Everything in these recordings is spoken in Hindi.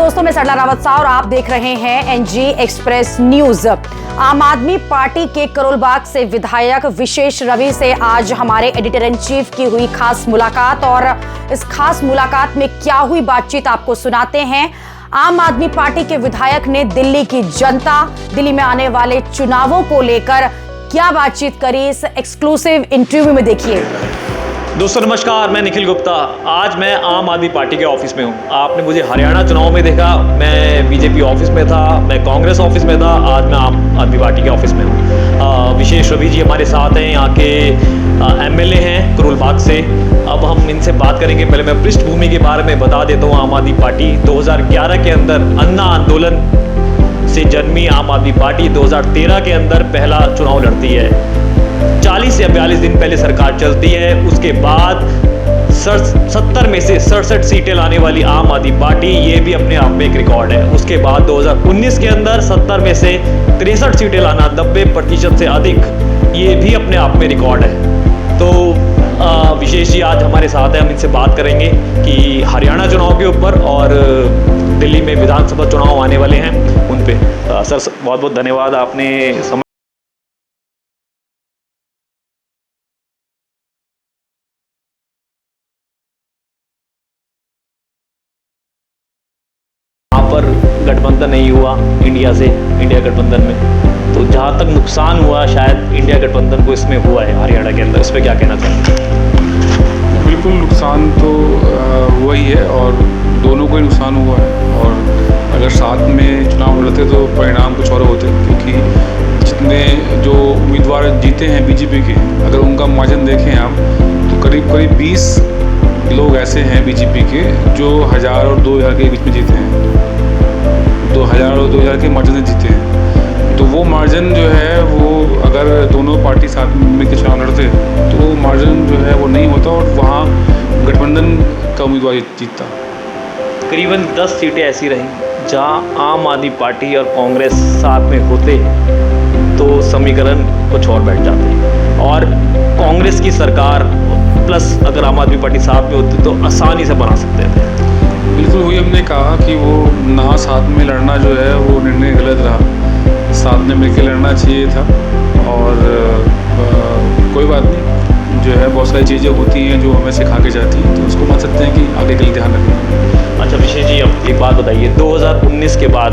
दोस्तों, मैं सरला रावत सा और आप देख रहे हैं एनजी एक्सप्रेस न्यूज। आम आदमी पार्टी के करोलबाग से विधायक विशेष रवि से आज हमारे एडिटर इन चीफ की हुई खास मुलाकात, और इस खास मुलाकात में क्या हुई बातचीत आपको सुनाते हैं। आम आदमी पार्टी के विधायक ने दिल्ली की जनता, दिल्ली में आने वाले चुनावों को लेकर क्या बातचीत करी, इस एक्सक्लूसिव इंटरव्यू में देखिए। दोस्तों नमस्कार, मैं निखिल गुप्ता। आज मैं आम आदमी पार्टी के ऑफिस में हूँ। आपने मुझे हरियाणा चुनाव में देखा, मैं बीजेपी ऑफिस में था, मैं कांग्रेस ऑफिस में था। आज मैं आम आदमी पार्टी के ऑफिस में हूँ। विशेष रवि जी हमारे साथ हैं, यहाँ के एमएलए हैं करोलबाग से। अब हम इनसे बात करेंगे। पहले मैं पृष्ठभूमि के बारे में बता देता हूँ। आम आदमी पार्टी 2011 के अंदर अन्ना आंदोलन से जन्मी आम आदमी पार्टी 2013 के अंदर पहला चुनाव लड़ती है। 40 या 42 दिन पहले सरकार चलती है। उसके बाद 70 में से 67 सीटें लाने वाली आम आदमी पार्टी, ये भी अपने आप में एक रिकॉर्ड है। उसके बाद 2019 के अंदर 70 में से 63 सीटें लाना, 90% से अधिक, ये भी अपने आप में रिकॉर्ड है। तो विशेष जी आज हमारे साथ हैं, हम इनसे बात करेंगे कि हरियाणा चुनाव के ऊपर और दिल्ली में विधानसभा चुनाव आने वाले हैं उन पे। सर बहुत बहुत धन्यवाद, आपने समय पर गठबंधन नहीं हुआ इंडिया से, इंडिया गठबंधन में। तो जहाँ तक नुकसान हुआ शायद इंडिया गठबंधन को इसमें हुआ है हरियाणा के अंदर, इस पर क्या कहना चाहेंगे? बिल्कुल, नुकसान तो हुआ ही है और दोनों को ही नुकसान हुआ है। और अगर साथ में चुनाव लड़ते तो परिणाम कुछ और होते, क्योंकि जितने जो उम्मीदवार जीते हैं बीजेपी के, अगर उनका मार्जिन देखें आप तो करीब 20 लोग ऐसे हैं बीजेपी के जो 1000 और 2000 के बीच में जीते हैं। 2000 और 2000 के मार्जिन से जीते हैं। तो वो मार्जिन जो है वो अगर दोनों पार्टी साथ में के चुनाव लड़ते तो वो मार्जिन जो है वो नहीं होता और वहाँ गठबंधन का उम्मीदवार जीतता। करीबन 10 सीटें ऐसी रहीं जहाँ आम आदमी पार्टी और कांग्रेस साथ में होते तो समीकरण कुछ और बैठ जाते, और कांग्रेस की सरकार प्लस अगर आम आदमी पार्टी साथ में होती तो आसानी से बना सकते थे। बिल्कुल, वही हमने कहा कि वो ना साथ में लड़ना जो है वो निर्णय गलत रहा। साथ में मिलकर लड़ना चाहिए था। और कोई बात नहीं, जो है बहुत सारी चीज़ें होती हैं जो हमें सिखा के जाती हैं, तो उसको मान सकते हैं कि आगे के लिए ध्यान रखें। अच्छा विशेष जी, अब एक बात बताइए, 2019 के बाद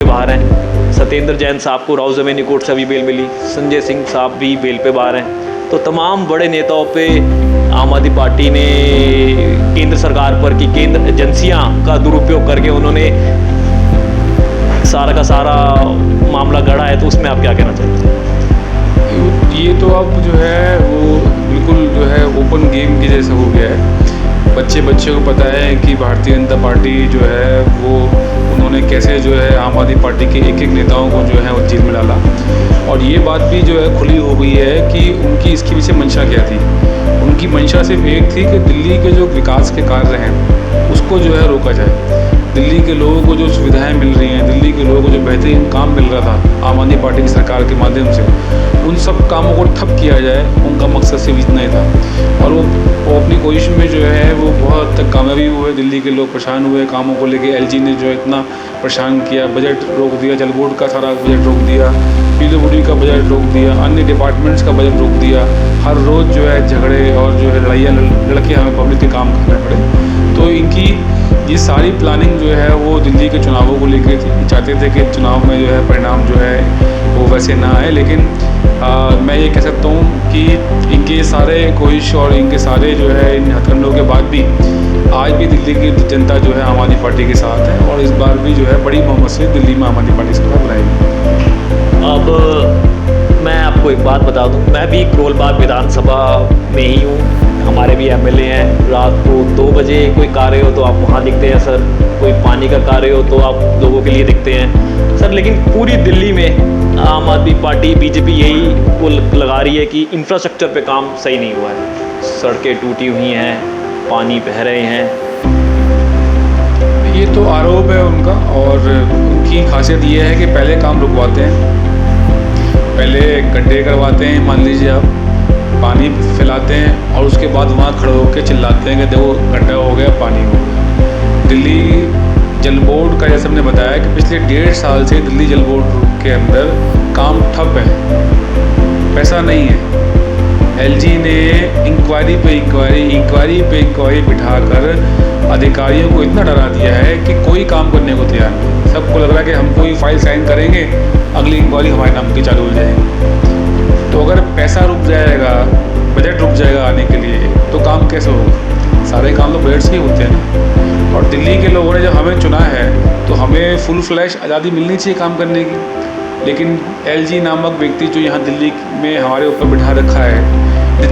बाहर हैं, सत्येंद्र जैन साहब को राव ज़मीनी कोर्ट से अभी बेल मिली, संजय सिंह साहब भी बेल पे बाहर हैं। तो तमाम बड़े नेताओं पे आम आदमी पार्टी ने केंद्र सरकार पर कि केंद्र एजेंसियां का दुरुपयोग करके उन्होंने सारा का सारा मामला गढ़ा है। तो उसमें आप क्या कहना चाहते हैं? ये तो अब जो है वो बिल्कुल जो है ओपन गेम के जैसा हो गया है। बच्चे को पता है कि भारतीय जनता पार्टी जो है वो उन्होंने कैसे जो है आम आदमी पार्टी के एक नेताओं को जो है वो जेल में डाला। और ये बात भी जो है खुली हो गई है कि उनकी इसके पीछे मंशा क्या थी। उनकी मंशा सिर्फ एक थी कि दिल्ली के जो विकास के कार्य हैं उसको जो है रोका जाए। दिल्ली के लोगों को जो सुविधाएं मिल रही हैं, दिल्ली के लोगों को जो बेहतरीन काम मिल रहा था आम आदमी पार्टी की सरकार के माध्यम से, उन सब कामों को ठप किया जाए, उनका मकसद सिर्फ इतना ही था। और वो अपनी कोशिश में जो है वो बहुत हद तक कामयाबी हुए। दिल्ली के लोग परेशान हुए कामों को लेके। एलजी ने जो है इतना परेशान किया, बजट रोक दिया, जल बोर्ड का सारा बजट रोक दिया, पीडब्ल्यूडी का बजट रोक दिया, अन्य डिपार्टमेंट्स का बजट रोक दिया। हर रोज़ जो है झगड़े और जो है लड़ाइयाँ लड़के हमें पब्लिक के काम करने पड़े। तो इनकी ये सारी प्लानिंग जो है वो दिल्ली के चुनावों को लेकर थी। चाहते थे कि चुनाव में जो है परिणाम जो है वो वैसे ना आए। लेकिन मैं ये कह सकता हूँ कि इनके सारे कोशिश और इनके सारे जो है इन हथकंडों के बाद भी आज भी दिल्ली की जनता जो है आम आदमी पार्टी के साथ है, और इस बार भी जो है बड़ी बहुमत से दिल्ली में आम आदमी पार्टी सरकार बनाएगी। अब मैं आपको एक बात बता दूं, मैं भी करोलबाग विधानसभा में ही हूँ। हमारे भी एमएलए हैं। रात को 2 बजे कोई कार्य हो तो आप वहाँ दिखते हैं सर, कोई पानी का कार्य हो तो आप लोगों के लिए दिखते हैं सर। लेकिन पूरी दिल्ली में आम आदमी पार्टी बीजेपी यही वो लगा रही है कि इंफ्रास्ट्रक्चर पे काम सही नहीं हुआ है। सड़कें टूटी हुई हैं, पानी बह रहे हैं, ये तो आरोप है उनका, और उनकी खासियत ये है कि पहले काम रुकवाते हैं, पहले गड्ढे करवाते हैं, मान लीजिए आप, पानी फैलाते हैं और उसके बाद वहाँ खड़े होकर चिल्लाते हैं कि देखो गड्ढा हो गया, पानी हो गया। दिल्ली जल बोर्ड का जैसे हमने बताया कि पिछले 1.5 साल से दिल्ली जल बोर्ड के अंदर काम ठप है, पैसा नहीं है। एलजी ने इंक्वायरी पे इंक्वायरी बिठाकर अधिकारियों को इतना डरा दिया है कि कोई काम करने को तैयार नहीं। सबको लग रहा है कि हम कोई फाइल साइन करेंगे, अगली इंक्वायरी हमारे नाम की चालू हो जाएगी। तो अगर पैसा रुक जाएगा, बजट रुक जाएगा आने के लिए, तो काम कैसे होगा? सारे काम तो बजट से ही होते हैं ना। और दिल्ली के लोगों ने जब हमें चुना है तो हमें फुल फ्लैश आज़ादी मिलनी चाहिए काम करने की। लेकिन एलजी नामक व्यक्ति जो यहाँ दिल्ली में हमारे ऊपर बिठा रखा है,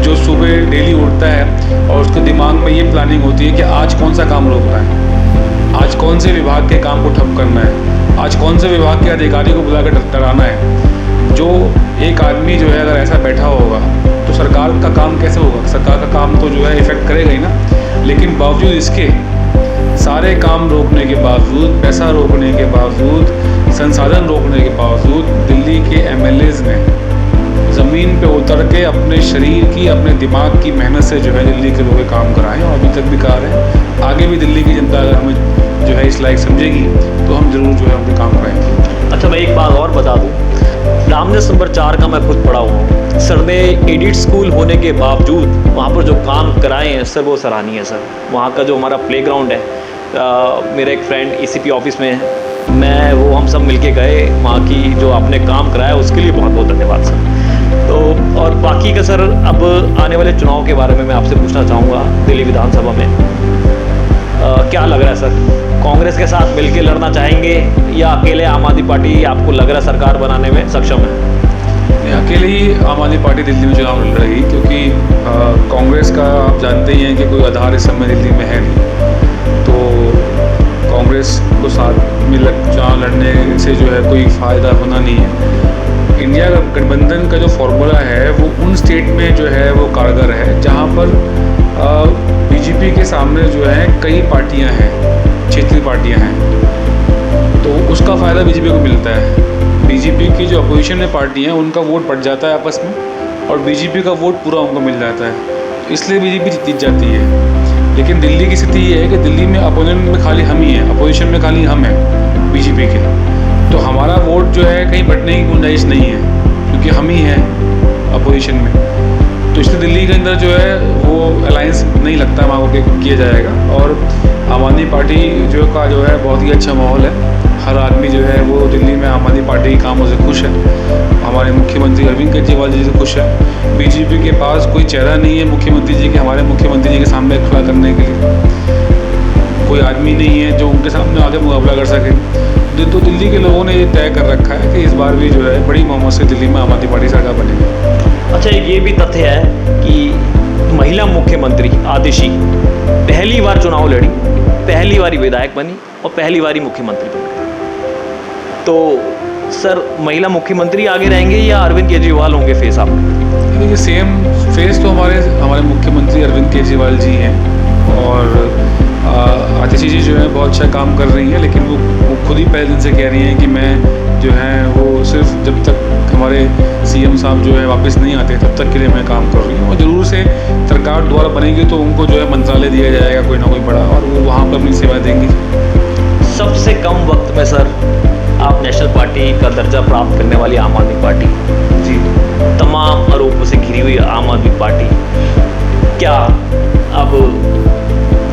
जो सुबह डेली उठता है और उसके दिमाग में ये प्लानिंग होती है कि आज कौन सा काम रोकना है, आज कौन से विभाग के काम को ठप करना है, आज कौन से विभाग के अधिकारी को बुलाकर डराना है। जो एक आदमी जो है अगर ऐसा बैठा होगा तो सरकार का काम कैसे होगा? सरकार का काम तो जो है इफेक्ट करेगा ही ना। लेकिन बावजूद इसके सारे काम रोकने के बावजूद, पैसा रोकने के बावजूद, संसाधन रोकने के बावजूद, दिल्ली के एमएलएज ने ज़मीन पे उतर के अपने शरीर की, अपने दिमाग की मेहनत से जो है दिल्ली के लोग काम कराएं, और अभी तक भी कर रहे हैं। आगे भी दिल्ली की जनता अगर हमें जो है इस लायक समझेगी तो हम ज़रूर जो है अपने काम कराएंगे। अच्छा, मैं एक बात और बता दूं, रामदास नंबर 4 का मैं खुद पढ़ा हुआ हूँ सर। ने एडिट स्कूल होने के बावजूद वहाँ पर जो काम कराए हैं सर, वो सराहनीय है सर। वहाँ का जो हमारा प्लेग्राउंड है, मेरा एक फ्रेंड ईसीपी ऑफिस में है, हम सब मिलके गए, वहाँ की जो आपने काम कराया उसके लिए बहुत बहुत धन्यवाद सर। तो और बाकी का सर, अब आने वाले चुनाव के बारे में मैं आपसे पूछना चाहूँगा। दिल्ली विधानसभा में क्या लग रहा है सर, कांग्रेस के साथ मिलके लड़ना चाहेंगे या अकेले आम आदमी पार्टी आपको लग रहा है सरकार बनाने में सक्षम है? अकेले ही आम आदमी पार्टी दिल्ली में चुनाव लड़ रही, क्योंकि कांग्रेस का आप जानते ही हैं कि कोई आधार इस समय दिल्ली में है नहीं। तो कांग्रेस को साथ में चुनाव लड़ने से जो है कोई फ़ायदा होना नहीं है। इंडिया गठबंधन का जो फॉर्मूला है वो उन स्टेट में जो है वो कारगर है जहाँ पर बीजेपी के सामने जो है कई पार्टियाँ हैं, क्षेत्रीय पार्टियाँ हैं, तो उसका फ़ायदा बीजेपी को मिलता है। बीजेपी की जो अपोजिशन में पार्टी हैं उनका वोट बढ़ जाता है आपस में, और बीजेपी का वोट पूरा उनको मिल जाता है, तो इसलिए बीजेपी जीत जाती है। लेकिन दिल्ली की स्थिति ये है कि दिल्ली में अपोनेंट में खाली हम ही हैं, अपोजिशन में खाली हम हैं बीजेपी के, तो हमारा वोट जो है कहीं बढ़ने की गुंजाइश नहीं है, क्योंकि हम ही हैं अपोजिशन में। तो इसलिए दिल्ली के अंदर जो है वो अलायंस नहीं लगता वहाँ को किया जाएगा। और आम आदमी पार्टी जो है बहुत ही अच्छा माहौल है, हर आदमी जो है वो दिल्ली में आम आदमी पार्टी के कामों से खुश है। हमारे मुख्यमंत्री अरविंद केजरीवाल जी से खुश है। बीजेपी के पास कोई चेहरा नहीं है मुख्यमंत्री जी के, हमारे मुख्यमंत्री जी के सामने खड़ा करने के लिए कोई आदमी नहीं है जो उनके सामने आगे मुकाबला कर सके। तो दिल्ली के लोगों ने ये तय कर रखा है कि इस बार भी जो है बड़ी बहुमत से दिल्ली में आम आदमी पार्टी सरकार बनेगी। अच्छा, ये भी तथ्य है कि महिला मुख्यमंत्री आतिशी पहली बार चुनाव लड़ी, पहली बार विधायक बनी और पहली बार मुख्यमंत्री बन गई। तो सर, महिला मुख्यमंत्री आगे रहेंगे या अरविंद केजरीवाल होंगे फेस आप? देखिए, सेम फेस तो हमारे मुख्यमंत्री अरविंद केजरीवाल जी हैं, और आतिशी जी जो है बहुत अच्छा काम कर रही हैं, लेकिन वो खुद ही पहले दिन से कह रही हैं कि मैं जो है वो सिर्फ जब तक हमारे सीएम साहब जो है वापस नहीं आते तब तक के लिए मैं काम कर रही हूँ। और ज़रूर से सरकार द्वारा बनेगी तो उनको जो है मंत्रालय दिया जाएगा कोई ना कोई बड़ा, और वो वहाँ पर अपनी सेवा देंगी। सबसे कम वक्त में सर आप नेशनल पार्टी का दर्जा प्राप्त करने वाली आम आदमी पार्टी जी, तमाम आरोपों से घिरी हुई आम आदमी पार्टी, क्या अब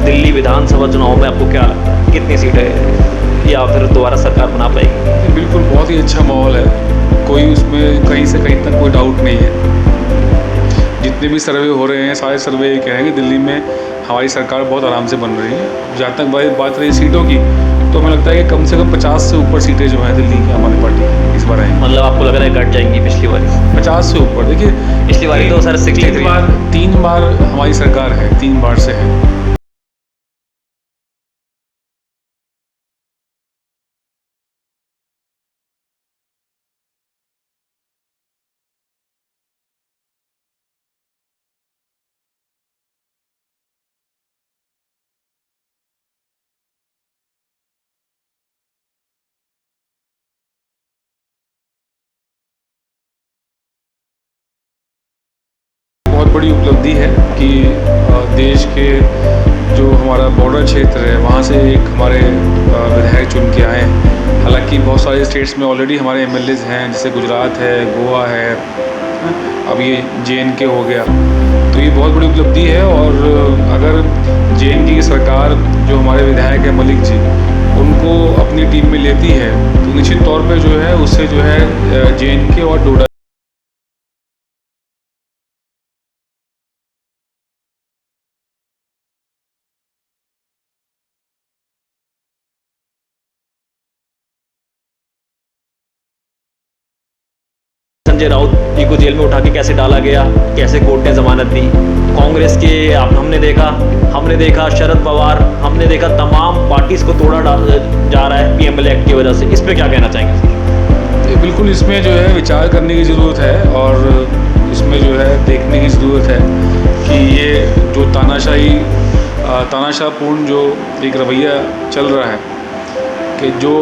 दिल्ली विधानसभा चुनाव में आपको क्या लगता है कितनी सीटें या फिर दोबारा सरकार बना पाएगी? बिल्कुल, बहुत ही अच्छा माहौल है, कोई उसमें कहीं से कहीं तक कोई डाउट नहीं है। जितने भी सर्वे हो रहे हैं सारे सर्वे ये कह रहे हैं कि दिल्ली में हमारी सरकार बहुत आराम से बन रही है। जहाँ तक बात रही सीटों की, तो हमें लगता है कि कम से कम 50 से ऊपर सीटें जो हैं दिल्ली की आम आदमी पार्टी इस बार आएंगी। मतलब आपको लग रहा है घट जाएंगी पिछली बार? 50 से ऊपर। देखिए, पिछली बार तो सर 3 बार हमारी सरकार है, 3 बार से है। बड़ी उपलब्धि है कि देश के जो हमारा बॉर्डर क्षेत्र है वहाँ से एक हमारे विधायक चुन के आए हैं। हालांकि बहुत सारे स्टेट्स में ऑलरेडी हमारे एमएलएज हैं, जैसे गुजरात है, गोवा है, अब ये JNK हो गया। तो ये बहुत बड़ी उपलब्धि है। और अगर JNK की सरकार जो हमारे विधायक है मलिक जी, उनको अपनी टीम में लेती है तो निश्चित तौर पे जो है उससे जो है JNK और डोडा संजय राउत जी को जेल में उठा के कैसे डाला गया, कैसे कोर्ट ने जमानत दी। कांग्रेस के हमने देखा शरद पवार, हमने देखा तमाम पार्टीज को तोड़ा जा रहा है PML एक्ट की वजह से। इस पे क्या कहना चाहेंगे सर? बिल्कुल, इसमें जो है विचार करने की ज़रूरत है और इसमें जो है देखने की ज़रूरत है कि ये जो तानाशाहपूर्ण जो एक रवैया चल रहा है कि जो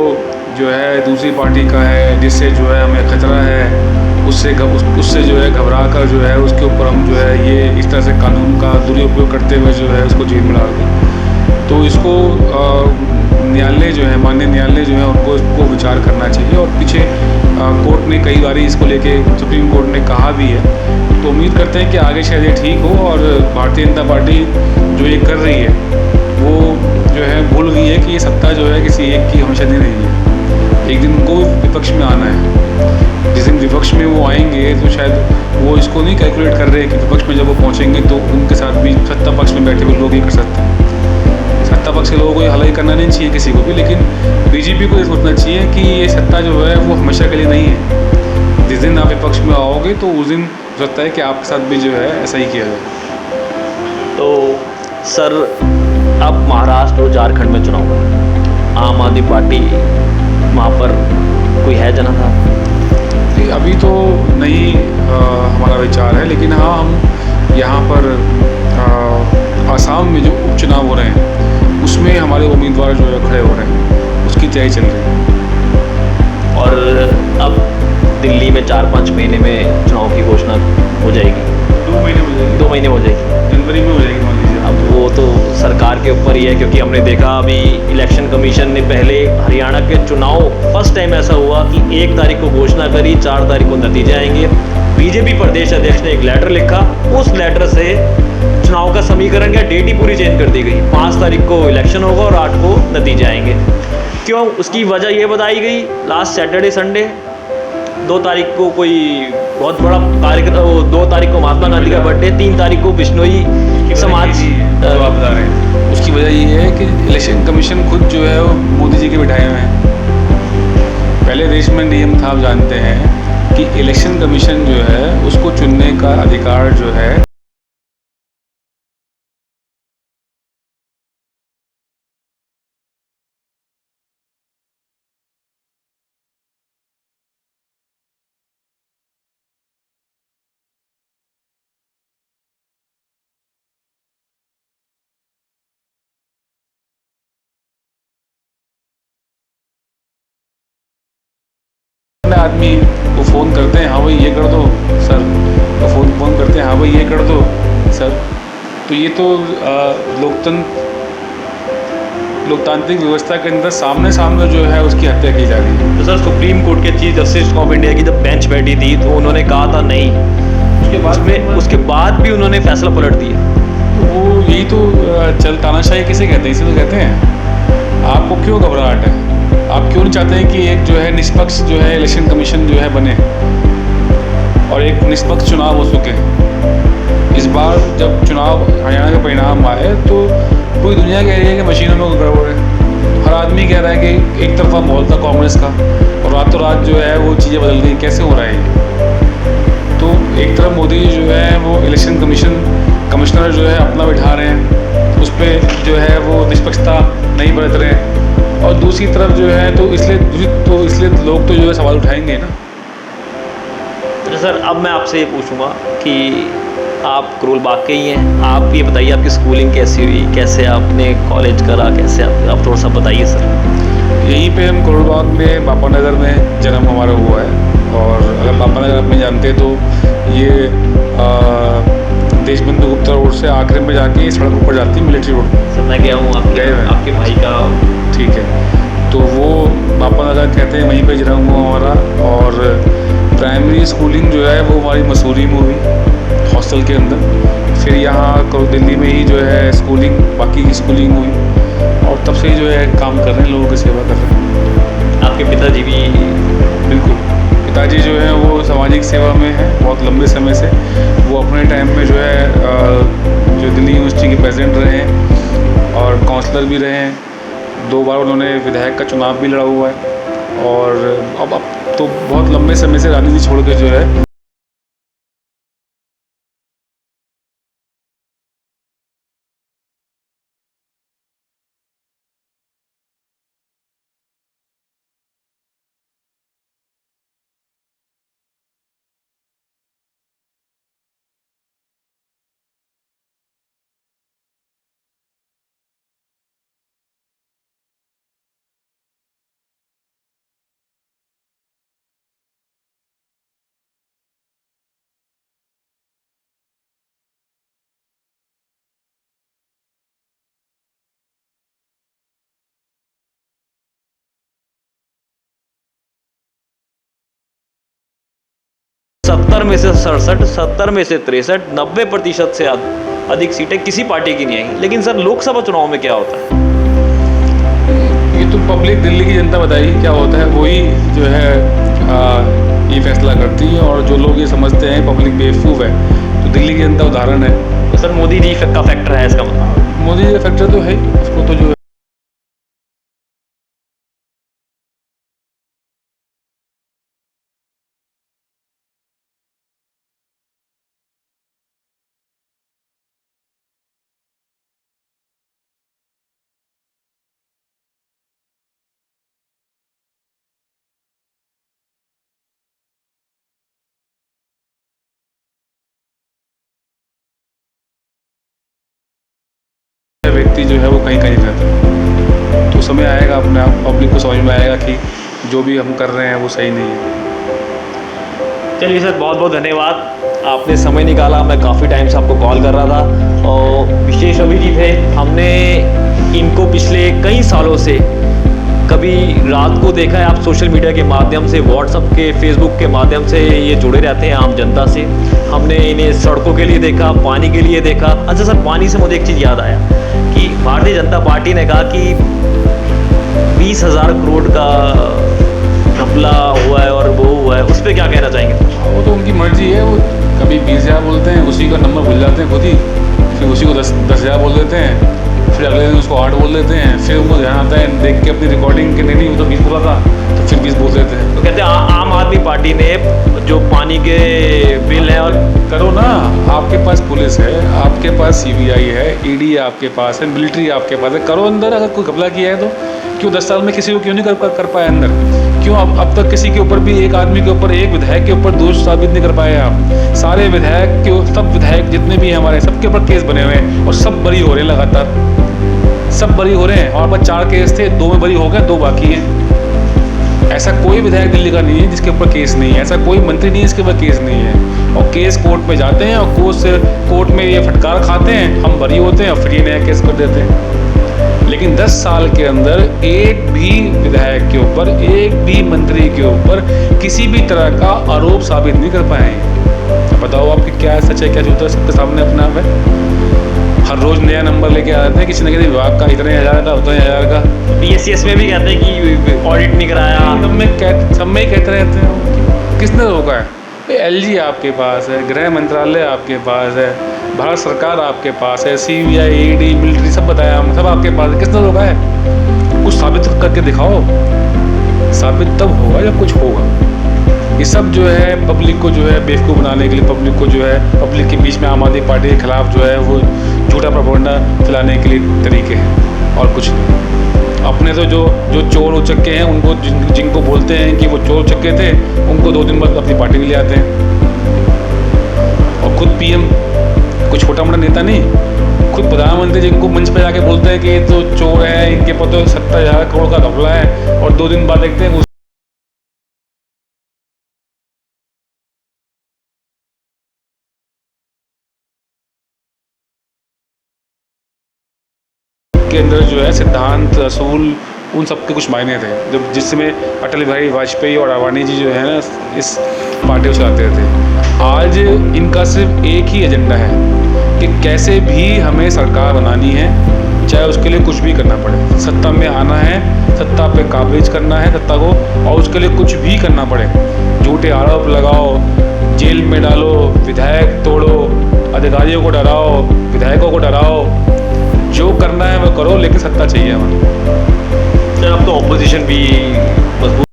है दूसरी पार्टी का है, जिससे जो है हमें खतरा है, उससे जो है घबरा कर जो है उसके ऊपर हम जो है ये इस तरह से कानून का दुरुपयोग करते हुए जो है उसको जेल में डाल दें। तो इसको न्यायालय जो है, माननीय न्यायालय जो है उनको इसको विचार करना चाहिए। और पीछे कोर्ट ने कई बार इसको लेके सुप्रीम कोर्ट ने कहा भी है। तो उम्मीद करते हैं कि आगे शायद ये ठीक हो। और भारतीय जनता पार्टी जो ये कर रही है वो जो है भूल गई है कि ये सत्ता जो है किसी एक की हमेशा नहीं रही है। एक दिन उनको भी विपक्ष में आना है। जिस दिन विपक्ष में वो आएंगे तो शायद वो इसको नहीं कैलकुलेट कर रहे हैं कि विपक्ष में जब वो पहुंचेंगे तो उनके साथ भी सत्ता पक्ष में बैठे हुए लोग ही कर सकते हैं। सत्ता पक्ष के लोगों को हलाई करना नहीं चाहिए किसी को भी, लेकिन BJP को ये सोचना चाहिए कि ये सत्ता जो है वो हमेशा के लिए नहीं है। जिस दिन आप विपक्ष में आओगे तो उस दिन हो सकता है कि आपके साथ भी जो है ऐसा ही किया जाए। तो सर, अब महाराष्ट्र और झारखंड में चुनाव, आम आदमी पार्टी वहाँ पर कोई है जनाधार? अभी तो नहीं हमारा विचार है, लेकिन हाँ हम यहाँ पर आसाम में जो उपचुनाव हो रहे हैं उसमें हमारे उम्मीदवार जो है खड़े हो रहे हैं, उसकी तैयारी चल रही है। और अब दिल्ली में 4-5 महीने में चुनाव की घोषणा हो जाएगी। 2 महीने हो जाएगी। 2 महीने हो जाएगी, जनवरी में हो जाएगी मान लीजिए। अब वो तो सरकार के ऊपर ही है, क्योंकि हमने देखा अभी इलेक्शन कमीशन ने पहले हरियाणा के चुनाव फर्स्ट टाइम ऐसा हुआ कि 1 तारीख को घोषणा करी, 4 तारीख को नतीजे आएंगे। BJP प्रदेश अध्यक्ष ने एक लेटर लिखा, उस लेटर से चुनाव का समीकरण या डेट ही पूरी चेंज कर दी गई। 5 तारीख को इलेक्शन होगा और 8 को नतीजे आएंगे। क्यों? उसकी वजह ये बताई गई, लास्ट सैटरडे संडे 2 तारीख को कोई बहुत बड़ा कार्यक्रम, 2 तारीख को महात्मा गांधी का बर्थडे, 3 तारीख को बिश्नोई समाज आप बता रहे हैं। उसकी वजह ये है कि इलेक्शन कमीशन खुद जो है वो मोदी जी के बिठाए हुए हैं। पहले देश में नियम था, आप जानते हैं कि इलेक्शन कमीशन जो है उसको चुनने का अधिकार जो है आदमी वो फ़ोन करते हैं, हाँ भाई ये कर दो सर, तो फ़ोन करते हैं, हाँ भाई ये कर दो सर। तो ये तो लोकतांत्रिक व्यवस्था के अंदर सामने जो है उसकी हत्या की जा रही है। तो सर, सुप्रीम कोर्ट के चीफ जस्टिस ऑफ इंडिया की जब बेंच बैठी थी तो उन्होंने कहा था नहीं, उसके बाद भी उन्होंने फैसला पलट दिया। तो वो यही तो तानाशाही किसे कहते हैं? इसे तो कहते हैं। आपको क्यों घबराहट है? आप क्यों नहीं चाहते हैं कि एक जो है निष्पक्ष जो है इलेक्शन कमीशन जो है बने और एक निष्पक्ष चुनाव हो सके? इस बार जब चुनाव हरियाणा के परिणाम आए तो पूरी दुनिया कह रही है कि मशीनों में गड़बड़ है। हर आदमी कह रहा है कि एक तरफा माहौल था कांग्रेस का और रातों रात जो है वो चीज़ें बदल गई। कैसे हो रहा है ये? तो एक तरफ मोदी जी जो है वो इलेक्शन कमिश्नर जो है अपना बिठा रहे हैं, उस पर जो है वो निष्पक्षता नहीं बरत रहे हैं, और दूसरी तरफ जो है तो इसलिए लोग तो जो है सवाल उठाएंगे ना। तो सर, अब मैं आपसे ये पूछूंगा कि आप करोल बाग के ही हैं, आप ये बताइए आपकी स्कूलिंग कैसी हुई, कैसे आपने कॉलेज करा, कैसे आप थोड़ा सा बताइए सर। यहीं पे हम करोल बाग में बापा नगर में जन्म हमारा हुआ है। और अगर बापा नगर आप में जानते हैं तो ये से आखिर में जाके सड़क ऊपर जाती है मिलिट्री रोड। सर मैं गया हूँ गए हुए हैं। आपके भाई का। ठीक है, तो वो पापा दादा कहते हैं वहीं पे जन्म हुआ हमारा, और प्राइमरी स्कूलिंग जो है वो हमारी मसूरी में हुई हॉस्टल के अंदर। फिर यहाँ दिल्ली में ही जो है स्कूलिंग, बाकी की स्कूलिंग हुई, और तब से ही जो है काम कर रहे हैं, लोगों की सेवा कर रहे हैं। आपके पिताजी भी? बिल्कुल, पिताजी जो हैं वो सामाजिक सेवा में हैं बहुत लंबे समय से। वो अपने टाइम में जो है जो दिल्ली यूनिवर्सिटी के प्रेसिडेंट रहे हैं और काउंसलर भी रहे हैं। 2 बार उन्होंने विधायक का चुनाव भी लड़ा हुआ है, और अब तो बहुत लंबे समय से राजनीति छोड़ के जो है सत्तर में से 67, 70 में से 63, 90% से अधिक सीटें किसी पार्टी की नहीं आई। लेकिन सर लोकसभा चुनाव में क्या होता है? ये तो पब्लिक, दिल्ली की जनता बताएगी क्या होता है, वही जो है ये फैसला करती है। और जो लोग ये समझते हैं पब्लिक बेवकूफ़ है, तो दिल्ली की जनता उदाहरण है। तो सर मोदी जी का फैक्टर है इसका मतलब? मोदी जी का फैक्टर तो है, उसको तो जो व्यक्ति जो है वो कहीं कहीं रहता है। तो समय आएगा, अपने आप पब्लिक को समझ में आएगा कि जो भी हम कर रहे हैं वो सही नहीं है। चलिए सर, बहुत बहुत धन्यवाद, आपने समय निकाला। मैं काफ़ी टाइम से आपको कॉल कर रहा था। और विशेष अभिजीत है, हमने इनको पिछले कई सालों से कभी रात को देखा है। आप सोशल मीडिया के माध्यम से, व्हाट्सएप के, फेसबुक के माध्यम से ये जुड़े रहते हैं आम जनता से। हमने इन्हें सड़कों के लिए देखा, पानी के लिए देखा। अच्छा सर, पानी से मुझे एक चीज़ याद आया कि भारतीय जनता पार्टी ने कहा कि 20,000 करोड़ का घपला हुआ है और वो हुआ है, उस पर क्या कहना चाहेंगे? वो तो उनकी मर्जी है, वो कभी 20,000 बोलते हैं, उसी का नंबर भूल जाते हैं खुद ही, फिर उसी को 10,000 बोल देते हैं, फिर अगले दिन उसको 8 बोल देते हैं, फिर उनको ध्यान आता है देख के अपनी रिकॉर्डिंग के नहीं वो तो 20 बोला था, तो फिर 20 बोल देते हैं। तो कहते हैं आम आदमी पार्टी ने जो पानी के बिल है, और करो ना, आपके पास पुलिस है, आपके पास CBI है, ED है, आपके पास है, मिलिट्री आपके पास है, करो अंदर। अगर कोई घपला किया है तो क्यों 10 साल में किसी को क्यों नहीं कर पाए अंदर? क्यों अब तक किसी के ऊपर भी, एक आदमी के ऊपर, एक विधायक के ऊपर दोष साबित नहीं कर पाए आप? सारे विधायक के, सब विधायक जितने भी हैं हमारे, सबके ऊपर केस बने हुए हैं और सब बरी हो रहे हैं लगातार, सब बरी हो रहे हैं। और बस 4 केस थे, 2 में बरी हो गए, 2 बाकी हैं। ऐसा कोई विधायक दिल्ली का नहीं है जिसके ऊपर केस नहीं है, ऐसा कोई मंत्री नहीं है जिसके ऊपर केस नहीं है। और केस कोर्ट में जाते हैं और कोर्ट में ये फटकार खाते हैं, हम बरी होते हैं और फिर ये नया केस कर देते हैं। लेकिन 10 साल के अंदर एक भी विधायक के ऊपर, एक भी मंत्री के ऊपर किसी भी तरह का आरोप साबित नहीं कर पाए हैं। बताओ आपकी क्या सच है, क्या झूठ है, सबके सामने अपना आप है। हर रोज नया नंबर लेके आ जाते हैं किसी न किसी विभाग का, इतने हज़ार का, उतने हज़ार का। PSCS में भी कहते हैं कि ऑडिट नहीं कराया। सब में ही कहते रहते हैं। किसने रोका है? LG आपके पास है, गृह मंत्रालय आपके पास है, भारत सरकार आपके पास है, CBI, ED, मिलिट्री, सब बताया हम, सब आपके पास है। किसने रोका है? कुछ साबित करके दिखाओ। साबित तब होगा जब कुछ होगा। ये सब जो है पब्लिक को जो है बेवकूफ़ बनाने के लिए, पब्लिक को जो है, पब्लिक के बीच में आम आदमी पार्टी के खिलाफ जो है वो झूठा प्रोपेगेंडा फैलाने के लिए तरीके हैं और कुछ नहीं। अपने तो जो चोर उचक्के हैं, उनको जिनको बोलते हैं कि वो चोर उचक्के थे, उनको 2 दिन बाद अपनी पार्टी में ले आते हैं। और खुद PM, कोई छोटा मोटा नेता नहीं, खुद प्रधानमंत्री जिनको मंच पे जाके बोलते हैं कि ये तो चोर है, इनके पर तो 70,000 करोड़ का घपला है, और 2 दिन बाद देखते हैं उनके अंदर जो है सिद्धांत, असूल, उन सब के कुछ मायने थे, जब जिसमें अटल बिहारी वाजपेयी और आडवाणी जी जो है ना इस पार्टी को चलाते थे। आज इनका सिर्फ एक ही एजेंडा है कि कैसे भी हमें सरकार बनानी है, चाहे उसके लिए कुछ भी करना पड़े। सत्ता में आना है, सत्ता पे काबिज करना है सत्ता को, और उसके लिए कुछ भी करना पड़े। झूठे आरोप लगाओ, जेल में डालो, विधायक तोड़ो, अधिकारियों को डराओ, विधायकों को डराओ, जो करना है वो करो, लेकिन सत्ता चाहिए हमें। सर अब तो ऑपोजिशन भी मजबूत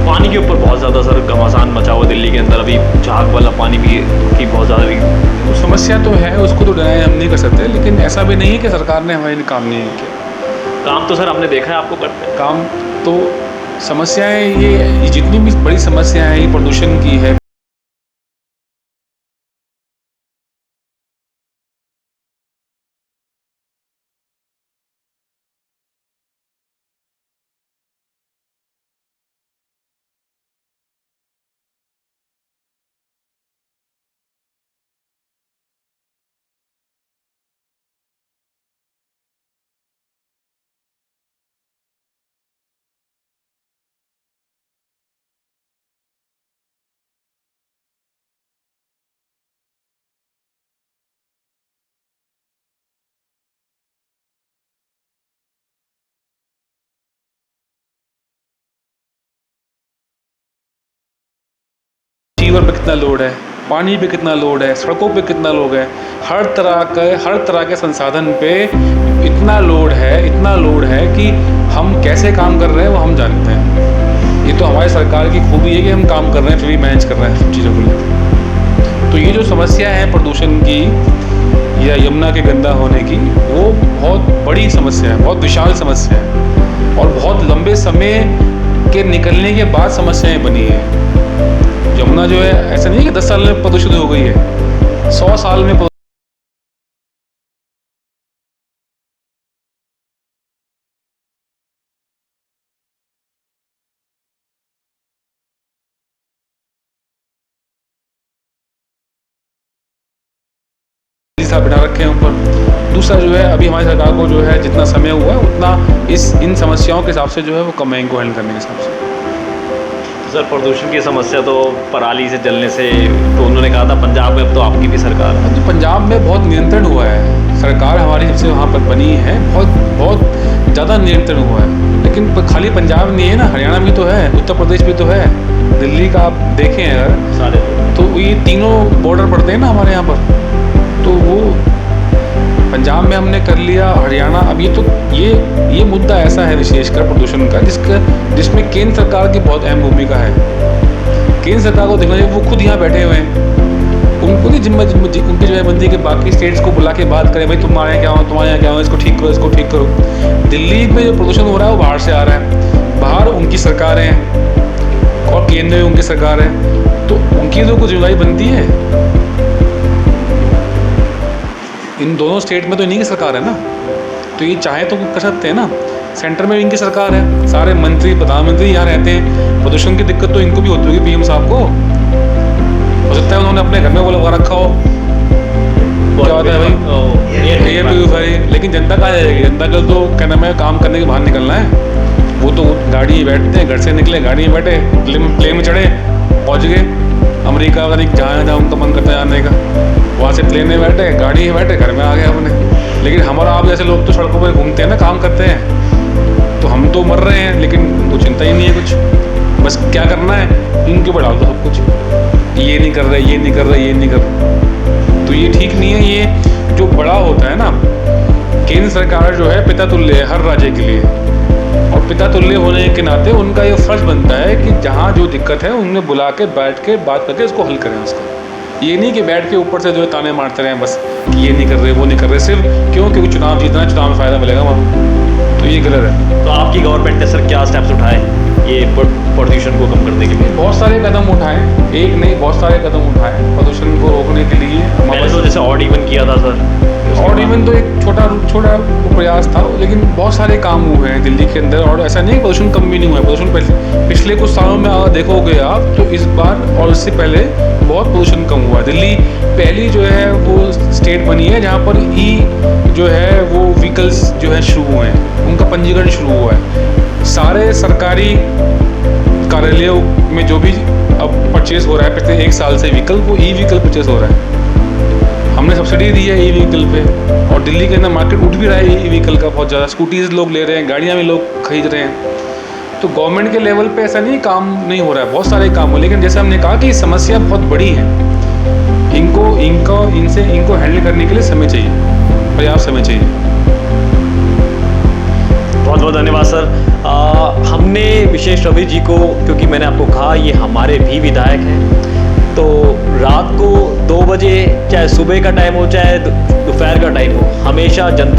पानी के ऊपर बहुत ज़्यादा सर घमासान मचा हुआ दिल्ली के अंदर, अभी झाग वाला पानी भी की बहुत ज़्यादा समस्या तो है, उसको तो डिनाई हम नहीं कर सकते, लेकिन ऐसा भी नहीं है कि सरकार ने हमारे लिए काम नहीं किया। काम तो सर हमने देखा है आपको करते हैं। काम तो समस्याएं ये जितनी भी बड़ी समस्याएं हैं, ये प्रदूषण की है। सीवर पे कितना लोड है, पानी पे कितना लोड है, सड़कों पे कितना लोड है, हर तरह के संसाधन पे इतना लोड है कि हम कैसे काम कर रहे हैं वो हम जानते हैं। ये तो हमारी सरकार की खूबी है कि हम काम कर रहे हैं, फिर भी मैनेज कर रहे हैं सब चीज़ों को लिए। तो ये जो समस्या है प्रदूषण की या यमुना के गंदा होने की, वो बहुत बड़ी समस्या है, बहुत विशाल समस्या है, और बहुत लंबे समय के निकलने के बाद समस्याएं बनी है। यमुना जो है, ऐसा नहीं है कि 10 साल में प्रदूषित हो गई है, 100 साल में बिठा रखे हैं ऊपर। दूसरा जो है, अभी हमारी सरकार को जो है जितना समय हुआ है उतना इन समस्याओं के हिसाब से जो है वो कम है, इनको हैंडल करने के हिसाब से। सर प्रदूषण की समस्या तो पराली से जलने से, तो उन्होंने कहा था पंजाब में अब तो आपकी भी सरकार है। तो पंजाब में बहुत नियंत्रण हुआ है, सरकार हमारी जब से वहाँ पर बनी है बहुत ज़्यादा नियंत्रण हुआ है। लेकिन खाली पंजाब नहीं है ना, हरियाणा भी तो है, उत्तर प्रदेश भी तो है, दिल्ली का आप देखें अगर सारे, तो ये तीनों बॉर्डर पड़ते हैं ना हमारे यहाँ पर। तो वो पंजाब में हमने कर लिया, हरियाणा। अब ये मुद्दा ऐसा है विशेषकर प्रदूषण का, जिसमें केंद्र सरकार की बहुत अहम भूमिका है। केंद्र सरकार को देखना चाहिए, वो खुद यहाँ बैठे हुए हैं, उनको नहीं उनकी जिम्मेबंदी के बाकी स्टेट्स को बुला के बात करें, भाई तुम्हारे यहाँ क्या हो, तुम्हारे यहाँ क्या हो, इसको ठीक करो, इसको ठीक करो। दिल्ली में जो प्रदूषण हो रहा है वो बाहर से आ रहा है, बाहर उनकी सरकारें हैं और केंद्र में उनकी सरकार है, तो उनकी तो कुछ जिम्मेदारी बनती है। इन दोनों स्टेट में तो इन्हीं की सरकार है ना, तो ये चाहे तो कर सकते हैं ना। सेंटर में इनकी सरकार है, सारे मंत्री प्रधानमंत्री यहाँ रहते हैं, प्रदूषण की दिक्कत तो इनको भी होती होगी पीएम साहब को। हो सकता है उन्होंने अपने घर में वो लगा रखा हो, क्या होता है भाई एयर प्यूरिफायर, लेकिन जनता कहाँ जाएगी? जनता का तो क्या नाम है, काम करने के बाहर निकलना है। वो तो गाड़ी में बैठते हैं, घर से निकले, गाड़ी में बैठे, प्लेन में चढ़े, पहुँच गए अमेरिका, अगर जहाँ उनका मन करता है जाने का, वहाँ से प्लेन में बैठे, गाड़ी में बैठे, घर में आ गए हमने। लेकिन हमारा आप जैसे लोग तो सड़कों पर घूमते हैं ना, काम करते हैं, तो हम तो मर रहे हैं, लेकिन उनको चिंता ही नहीं है कुछ। बस क्या करना है, इनके ऊपर डाल दो सब कुछ, ये नहीं कर रहे, ये नहीं कर रहे, ये नहीं कर रहे। तो ये ठीक नहीं है। ये जो बड़ा होता है ना, केंद्र सरकार जो है पिता तुल्य है हर राज्य के लिए, और पिता तुल्य होने के नाते उनका ये फर्ज बनता है कि जहाँ जो दिक्कत है उन्हें बुला के बैठ के बात करके उसको हल करें उसका। ये नहीं कि बैठ के ऊपर से जो है ताने मारते रहें बस कि ये नहीं कर रहे, वो नहीं कर रहे, सिर्फ क्योंकि चुनाव जीतना है, चुनाव में फ़ायदा मिलेगा वहाँ, तो ये गलत है। तो आपकी गवर्नमेंट ने सर क्या स्टेप्स उठाए ये प्रदूषण को कम करने के लिए? बहुत सारे कदम उठाए, एक नहीं बहुत सारे कदम उठाए प्रदूषण को रोकने के लिए। मैंने तो जैसे ऑड इवन किया था सर, और इवन तो एक छोटा प्रयास था, लेकिन बहुत सारे काम हुए हैं दिल्ली के अंदर। और ऐसा नहीं प्रदूषण कम भी नहीं हुआ है, प्रदूषण पिछले कुछ सालों में अगर देखोगे आप तो इस बार और इससे पहले बहुत प्रदूषण कम हुआ है। दिल्ली पहली जो है वो स्टेट बनी है जहाँ पर जो है वो व्हीकल्स जो है शुरू हुए हैं, उनका पंजीकरण शुरू हुआ है। सारे सरकारी कार्यालयों में जो भी अब परचेज हो रहा है पिछले 1 साल से व्हीकल, वो ई-व्हीकल परचेज हो रहा है। हमने सब्सिडी दी है ई-व्हीकल पे, और दिल्ली के अंदर मार्केट उठ भी रहा है ई-व्हीकल का बहुत ज़्यादा। स्कूटीज़ लोग ले रहे हैं, गाड़ियाँ भी लोग खरीद रहे हैं। तो गवर्नमेंट के लेवल पे ऐसा नहीं काम नहीं हो रहा है, बहुत सारे काम हो, लेकिन जैसे हमने कहा कि समस्या बहुत बड़ी है। इनको हैंडल करने के लिए समय चाहिए, पर्याप्त समय चाहिए। बहुत बहुत धन्यवाद सर। हमने विशेष रवि जी को, क्योंकि मैंने आपको कहा ये हमारे भी विधायक हैं, तो रात को 2 बजे चाहे सुबह का टाइम हो चाहे दोपहर का टाइम हो, हमेशा जनता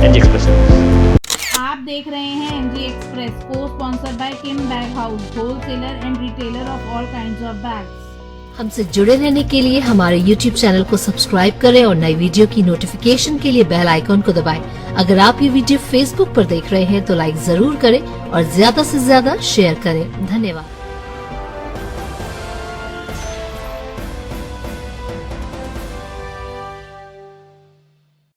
एनजी एक्सप्रेस। आप देख रहे हैं एनजी एक्सप्रेस को sponsored by Kim bag house, wholesaler and retailer of all kinds of bags. हमसे जुड़े रहने के लिए हमारे YouTube चैनल को सब्सक्राइब करें और नई वीडियो की नोटिफिकेशन के लिए बेल आइकॉन को दबाएं। अगर आप ये वीडियो Facebook पर देख रहे हैं तो लाइक जरूर करें और ज्यादा से ज्यादा शेयर करें। धन्यवाद।